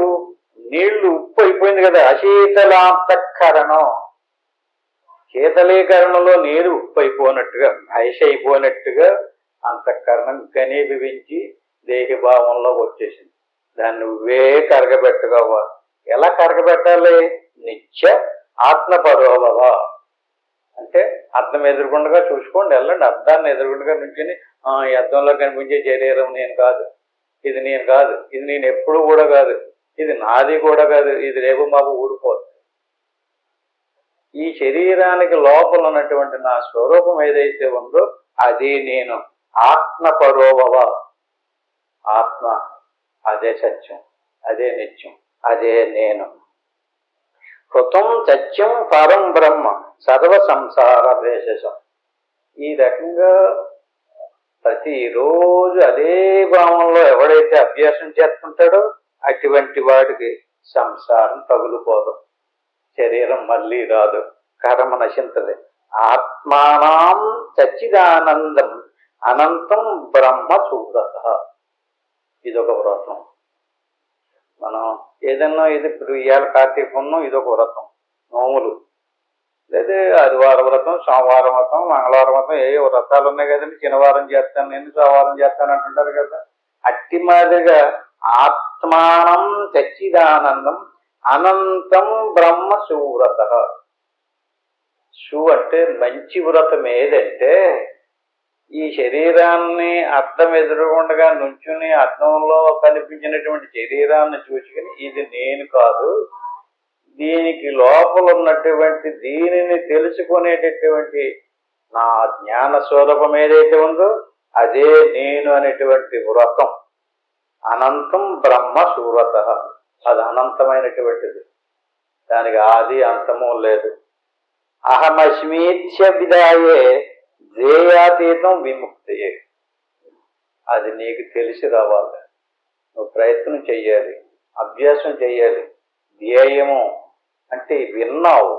నీళ్లు ఉప్పు అయిపోయింది కదా, అశీతలాంతఃకరణం. శీతలీకరణలో నీరు ఉప్పు అయిపోయినట్టుగా, ఐస్ అయిపోయినట్టుగా అంతఃకరణం ఘనీభవించి దేహభావంలోకి వచ్చేసింది. దాన్ని నువ్వే కరగబెట్టుకోవా. ఎలా కరగబెట్టాలి? నిత్య ఆత్మపరోభవ అంటే అర్థం ఎదురుగుండగా చూసుకోండి, వెళ్ళండి. అర్థాన్ని ఎదురుగుండగా నుంచుని ఈ అర్థంలో కనిపించే శరీరం నేను కాదు, ఇది నేను కాదు, ఇది నేను ఎప్పుడు కూడా కాదు, ఇది నాది కూడా కాదు, ఇది రేపు మాకు ఊడిపోదు. ఈ శరీరానికి లోపల ఉన్నటువంటి నా స్వరూపం ఏదైతే ఉందో అదే నేను. ఆత్మపరోభవ. ఆత్మ అదే సత్యం, అదే నిత్యం, అదే నేను. కృతం సత్యం పరం బ్రహ్మ సర్వ సంసార దేశం. ఈ రకంగా ప్రతిరోజు అదే భావంలో ఎవడైతే అభ్యాసం చేస్తుంటాడో అటువంటి వాడికి సంసారం తగులుపోదు, శరీరం మళ్ళీ రాదు, కర్మ నశించదు. ఆత్మానం సచ్చిదానందం అనంతం బ్రహ్మ సూరత. ఇదొక వ్రతం. మనం ఏదన్నా ఇది ఇప్పుడు ఇవాళ కార్తీక పుణ్యం, ఇదొక వ్రతం. నోములు లేదా ఆదివారం వ్రతం, సోమవారం వ్రతం, మంగళవారం వ్రతం, ఏ వ్రతాలు ఉన్నాయి కదండి. శనివారం చేస్తాను నేను, సోమవారం చేస్తాను అంటుంటారు కదా. అట్టి మాదిరిగా ఆత్మానం సచ్చిదానందం అనంతం బ్రహ్మ సువ్రత. సు అంటే మంచి వ్రతం ఏదంటే, ఈ శరీరాన్ని అద్దం ఎదురుగుండగా నుంచుని అద్దంలో కనిపించినటువంటి శరీరాన్ని చూసుకుని ఇది నేను కాదు, దీనికి లోపల ఉన్నటువంటి దీనిని తెలుసుకునేటటువంటి నా జ్ఞాన స్వరూపం ఏదైతే ఉందో అదే నేను అనేటువంటి వ్రతం. అనంతం బ్రహ్మ శూరత, అది అనంతమైనటువంటిది, దానికి ఆది అంతము లేదు. అహమస్మీత్య విదాయే ధ్యేయాతీతం విముక్తియే, అది నీకు తెలిసి రావాలి. నువ్వు ప్రయత్నం చెయ్యాలి, అభ్యాసం చెయ్యాలి. ధ్యేయము అంటే విన్నావు,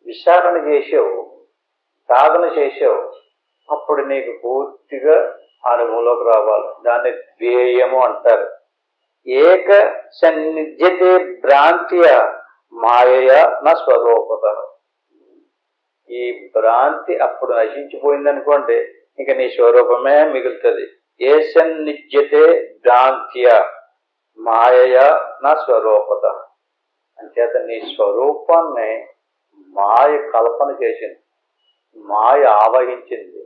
విచారణ చేసావు, సాధన చేసావు, అప్పుడు నీకు పూర్తిగా అనుభవంలోకి రావాలి. దాన్ని ధ్యేయము అంటారు. ఏక సన్నిధ్యతే భ్రాంతియ మాయయ నా స్వరూపత. ఈ భ్రాంతి అప్పుడు నశించిపోయిందనుకోండి, ఇక నీ స్వరూపమే మిగులుతుంది. ఏ సన్నిధ్యతే భ్రాంతియ మాయయ నా స్వరూపత. అంచేత నీ స్వరూపాన్ని మాయ కల్పన చేసింది, మాయ ఆవహించింది.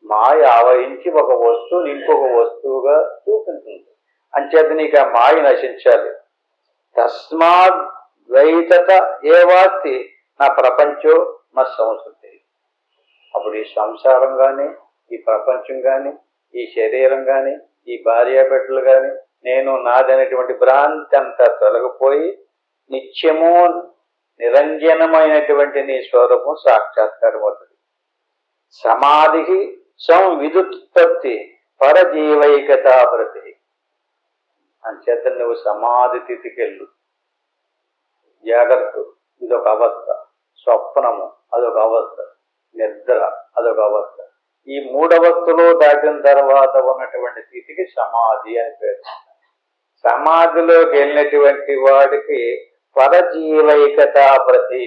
మాయ ఆవహించి ఒక వస్తువుని ఇంకొక వస్తువుగా చూపించింది. అంచేత నీకు ఆ మాయ నశించాలి. తస్మాత్ ద్వైతత ఏవాస్తి నా ప్రపంచం నా సంస్కృతి. అప్పుడు ఈ సంసారం కానీ, ఈ ప్రపంచం కానీ, ఈ శరీరం కానీ, ఈ భార్యాబిడ్డలు కానీ, నేను నాదనేటువంటి భ్రాంతి అంతా తొలగిపోయి నిత్యము నిరంజనమైనటువంటి నీ స్వరూపం సాక్షాత్కారం అవుతుంది. సమాధికి సంవిదుత్పత్తి పరజీవైకతా ప్రతి. అంచేత నువ్వు సమాధి స్థితికి వెళ్ళు. జాగ్రత్త ఇదొక అవస్థ, స్వప్నము అదొక అవస్థ, నిద్ర అదొక అవస్థ. ఈ మూడవస్థలు దాటిన తర్వాత ఉన్నటువంటి స్థితికి సమాధి అని పేరు. సమాధిలోకి వెళ్ళినటువంటి వాడికి పరజీవైకతా ప్రతి,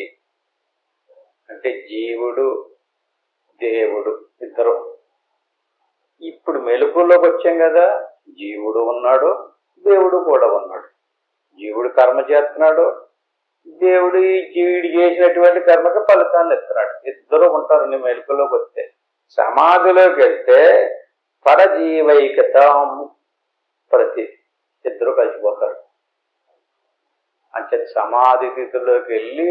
అంటే జీవుడు దేవుడు ఇద్దరు. ఇప్పుడు మెలకులోకి వచ్చాం కదా, జీవుడు ఉన్నాడు, దేవుడు కూడా ఉన్నాడు. జీవుడు కర్మ చేస్తున్నాడు, దేవుడు ఈ జీవుడు చేసినటువంటి కర్మకి ఫలితాన్ని ఇస్తున్నాడు. ఇద్దరు ఉంటారు నీ మెలకులోకి వస్తే. సమాధిలోకి వెళ్తే పరజీవైకత ప్రతి, ఇద్దరు కలిసిపోతారు. అంటే సమాధి స్థితిలోకి వెళ్ళి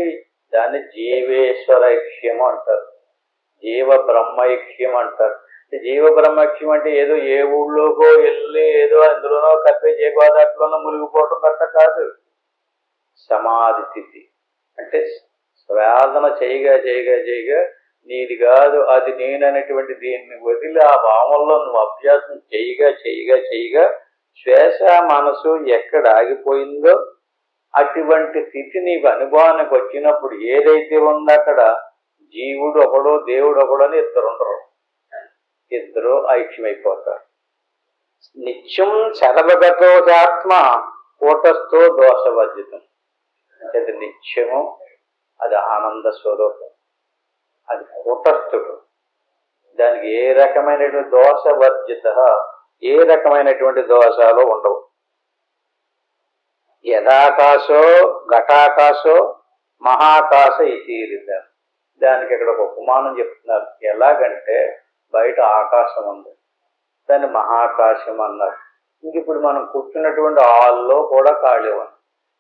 దాన్ని జీవేశ్వరైక్యము అంటారు, జీవ బ్రహ్మైక్యం అంటారు. జీవ బ్రహ్మైక్యం అంటే ఏదో ఏ ఊళ్ళోకో వెళ్ళి ఏదో అందులోనో కప్పే చేకోదాట్లోనో మునిగిపోవడం గట్ట కాదు. సమాధి స్థితి అంటే సాధన చేయగా చేయగా చేయగా నీది కాదు అది నేననేటువంటి దీన్ని వదిలి ఆ భావంలో నువ్వు అభ్యాసం చేయగా చేయగా చేయగా శ్వాస మనసు ఎక్కడ ఆగిపోయిందో అటువంటి స్థితి నీకు అనుభవానికి వచ్చినప్పుడు ఏదైతే ఉందో అక్కడ జీవుడు ఒకడో దేవుడు ఒకడో అని ఇద్దరు ఉండరు, ఇద్దరు ఐక్యమైపోతారు. నిత్యం సర్వగతోచాత్మ కూటస్థో దోషవర్జితం. అంటే నిత్యము అది ఆనంద స్వరూపం, అది కూటస్థుడు. దానికి ఏ రకమైనటువంటి దోషవర్జిత, ఏ రకమైనటువంటి దోషాలు ఉండవు. యథాకాశో ఘటాకాశో మహాకాశ ఇతీరిత. దానికి ఇక్కడ ఒక ఉపమానం చెప్తున్నారు. ఎలాగంటే బయట ఆకాశం ఉంది, దాన్ని మహాకాశం అన్నారు. ఇంక ఇప్పుడు మనం కూర్చున్నటువంటి హాల్లో కూడా ఖాళీ ఉంది.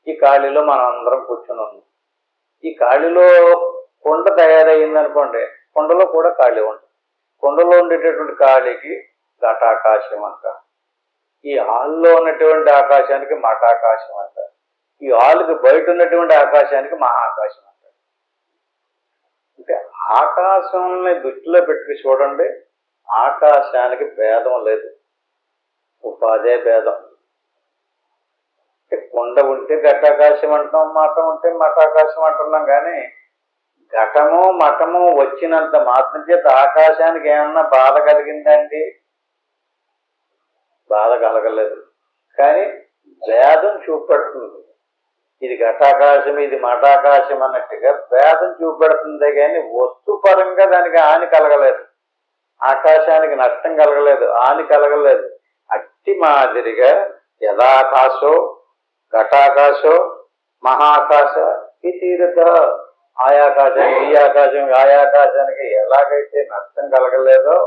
ఈ ఖాళీలో మనం అందరం కూర్చుని ఉన్నాం. ఈ ఖాళీలో కుండ తయారయ్యిందనుకోండి, కుండలో కూడా ఖాళీ ఉంటుంది. కుండలో ఉండేటటువంటి ఖాళీకి ఘటాకాశం అంటారు. ఈ హాల్లో ఉన్నటువంటి ఆకాశానికి మఠాకాశం అంటారు. ఈ హాల్కి బయట ఉన్నటువంటి ఆకాశానికి మహాకాశం అంటారు. అంటే ఆకాశాన్ని దృష్టిలో పెట్టుకు చూడండి, ఆకాశానికి భేదం లేదు, ఉపాధే భేదం. కొండ ఉంటే ఘటాకాశం అంటున్నాం, మఠం ఉంటే మఠాకాశం అంటున్నాం. కానీ ఘటము మఠము వచ్చినంత మాత్రం చేత ఆకాశానికి ఏమన్నా బాధ కలిగిందండి? బాధ కలగలేదు. కానీ భేదం చూపెడుతుంది. ఇది ఘటాకాశం ఇది మఠాకాశం అన్నట్టుగా భేదం చూపెడుతుందే కానీ వస్తుపరంగా దానికి హాని కలగలేదు. ఆకాశానికి నష్టం కలగలేదు, హాని కలగలేదు. అట్టి మాదిరిగా యథాకాశో ఘటాకాశో మహాకాశ ఇతీరత. ఆయాకాశానికి ఈ ఆకాశానికి ఆయాకాశానికి ఎలాగైతే నష్టం కలగలేదో,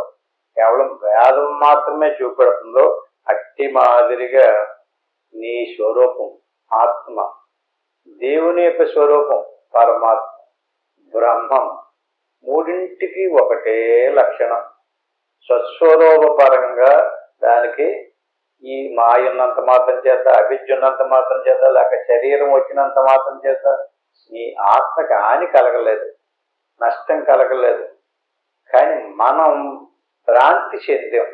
కేవలం భేదం మాత్రమే చూపెడుతుందో, అట్టి మాదిరిగా నీ స్వరూపం ఆత్మ, దేవుని యొక్క స్వరూపం పరమాత్మ, బ్రహ్మం, మూడింటికి ఒకటే లక్షణం. స్వస్వరూప పరంగా దానికి ఈ మాయ ఉన్నంత మాత్రం చేత, అవిద్య ఉన్నంత మాత్రం చేత, లేక శరీరం వచ్చినంత మాత్రం చేత ఈ ఆత్మకి హాని కలగలేదు, నష్టం కలగలేదు. కానీ మనం భ్రాంతి చెందాం.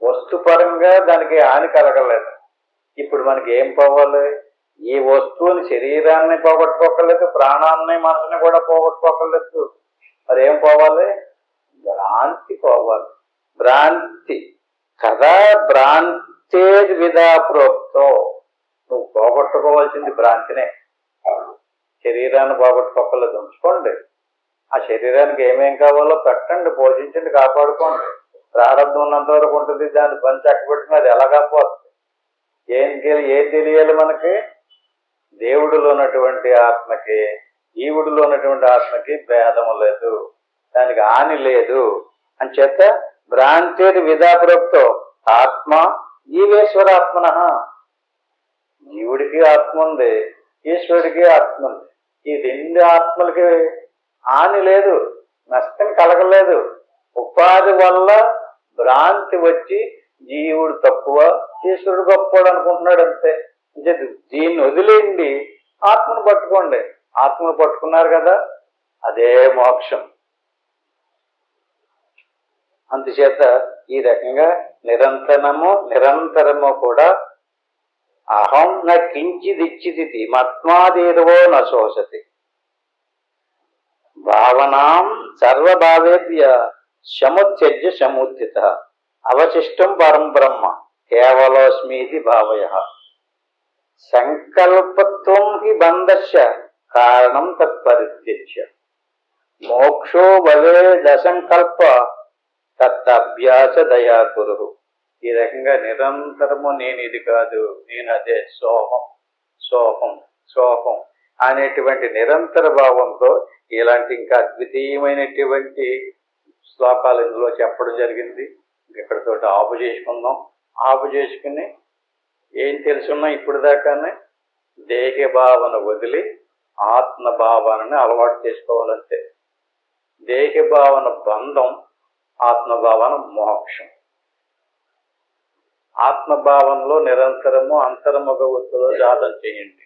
వస్తుపరంగా దానికి హాని కలగలేదు. ఇప్పుడు మనకి ఏం పోవాలి? ఈ వస్తువుని, శరీరాన్ని పోగొట్టుకోకలేదు, ప్రాణాన్ని, మనసుని కూడా పోగొట్టుకోకలేదు. మరి ఏం పోవాలి? భ్రాంతి పోవాలి. భ్రాంతి కదా, భ్రాంతే విధా ప్రోక్తో. నువ్వు పోగొట్టుకోవాల్సింది భ్రాంతినే. శరీరాన్ని పోగొట్టుకోకలేదు, ఉంచుకోండి. ఆ శరీరానికి ఏమేం కావాలో పెట్టండి, పోషించండి, కాపాడుకోండి. ప్రారంభం ఉన్నంత వరకు ఉంటుంది. దాన్ని పని చక్కబెట్టుకుని అది ఎలాగా పోతుంది? ఏం తెలియాలి మనకి? దేవుడిలో ఉన్నటువంటి ఆత్మకి, జీవుడిలో ఉన్నటువంటి ఆత్మకి భేదము లేదు, దానికి హాని లేదు అని చేత భ్రాంతి విధాప్రోక్తో ఆత్మ జీవేశ్వరాత్మన. జీవుడికి ఆత్మ ఉంది, ఈశ్వరుడికి ఆత్మ ఉంది. ఈ రెండు ఆత్మలకి హాని లేదు, నష్టం కలగలేదు. ఉపాధి వల్ల భ్రాంతి వచ్చి జీవుడు తక్కువ, ఈశ్వరుడు గొప్పవాడు అనుకుంటున్నాడు, అంతే. దీన్ని వదిలేయండి, ఆత్మను పట్టుకోండి. ఆత్మను పట్టుకున్నారు కదా, అదే మోక్షం. అందుచేత ఈ రకంగా నిరంతరము కూడా అహం న కించిదిచ్చిది మత్మాదేరవో న శోషతి భావనాం సర్వభావేభ్య సముత్యజ్య సముత్థిత అవశిష్టం పరం బ్రహ్మ కేవలోస్మీతి భావయ సంకల్పత్వం హి బంధస్య కారణం తత్పరిత్యజ్య మోక్షో బలే దసంకల్ప తత్తభ్యాస దయా కురు. ఈ రకంగా నిరంతరము నేను ఇది కాదు, నేను అదే, సోహం అనేటువంటి నిరంతర భావంతో ఇలాంటి ఇంకా అద్వితీయమైనటువంటి శ్లోకాలు ఇందులో చెప్పడం జరిగింది. ఇక్కడితో ఆపు చేసుకుందాం. ఆపు చేసుకుని ఏం తెలుసున్నా ఇప్పుడు దాకానే దేహ భావన వదిలి ఆత్మభావనని అలవాటు చేసుకోవాలంటే. దేహ భావన బంధం, ఆత్మభావన మోక్షం. ఆత్మభావనలో నిరంతరము అంతర్ముఖ వృత్తిలో సాధన చేయండి.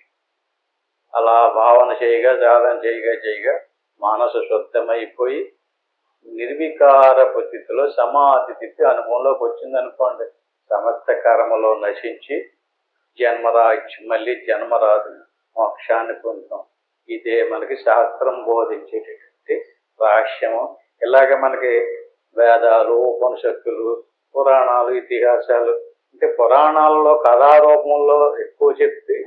అలా భావన చేయగా, సాధన చేయగా మనసు శుద్ధమైపోయి నిర్వికార స్థితిలో సమాధి స్థితి అనుభవంలోకి వచ్చిందనుకోండి, సమస్త కర్మలో నశించి మళ్ళీ జన్మరాదు, మోక్షాన్ని పొందుతాం. ఇదే మనకి శాస్త్రం బోధించేటటువంటి రహస్యము. ఇలాగ మనకి వేదాలు, ఉపనిషత్తులు, పురాణాలు, ఇతిహాసాలు అంటే పురాణాలలో కథారూపంలో ఎక్కువ చెప్పి,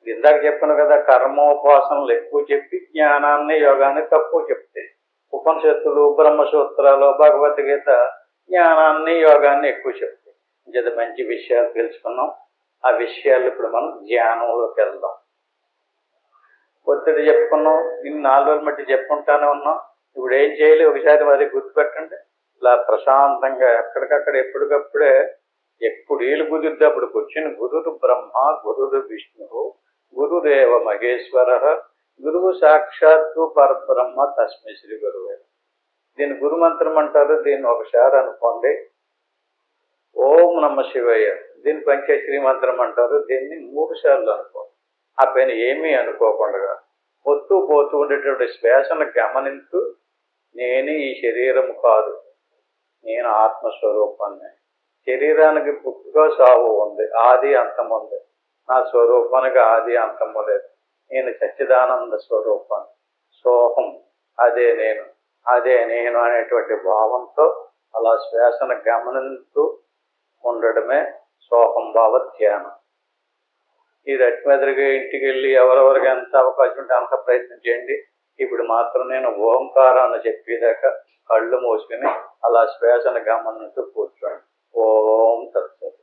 ఇందాక చెప్పాను కదా, కర్మోపాసనలు ఎక్కువ చెప్పి జ్ఞానాన్ని, యోగాన్ని తక్కువ చెప్తాయి. ఉపనిషత్తులు, బ్రహ్మసూత్రాలు, భగవద్గీత జ్ఞానాన్ని, యోగాన్ని ఎక్కువ చెప్తాయి. ఇంత మంచి విషయాలు తెలుసుకున్నాం. ఆ విషయాలు ఇప్పుడు మనం ధ్యానంలోకి వెళ్దాం. ఒత్తిడి చెప్పుకున్నాం, ఇన్ని 4 రోజులు మట్టి చెప్పుకుంటానే ఉన్నాం. ఇప్పుడు ఏం చేయాలి ఒకసారి మరి గుర్తుపెట్టండి. ఇలా ప్రశాంతంగా ఎక్కడికక్కడ ఎప్పటికప్పుడే ఎప్పుడు వీలు కుదిరితే అప్పుడు కూర్చుని గురుడు బ్రహ్మ, గురుడు విష్ణువు, గురుదేవ మహేశ్వర, గురువు సాక్షాత్తు పరబ్రహ్మ తస్మై శ్రీ గురువే. దీన్ని గురుమంత్రం అంటారు. దీన్ని ఒకసారి అనుకోండి, ఓం నమ శివయ్య. దీన్ని పంచాక్షరి మంత్రం అంటారు. దీన్ని 3 సార్లు అనుకోండి. ఆ పైన ఏమీ అనుకోకుండా వస్తూ పోతూ ఉండేటువంటి శ్వాసను గమనించు. నేను ఈ శరీరం కాదు, నేను ఆత్మస్వరూపాన్ని. శరీరానికి పుట్టుక సావు ఉంది, ఆది అంతం ఉంది. నా స్వరూపానికి ఆది అంతము లేదు. నేను సచ్చిదానంద స్వరూపాన్ని, సోహం, అదే నేను అనేటువంటి భావంతో అలా శ్వాసను గమనిస్తూ ఉండడమే సోహం భావ ధ్యానం. ఈ రట్మెదరిగా ఇంటికి వెళ్ళి ఎవరెవరికి ఎంత అవకాశం ఉంటే అంత ప్రయత్నం చేయండి. ఇప్పుడు మాత్రం నేను ఓంకారాన్ని చెప్పేదాకా కళ్ళు మూసుకుని అలా శ్వాసను గమనిస్తూ కూర్చోండి. ఓం తత్సత్.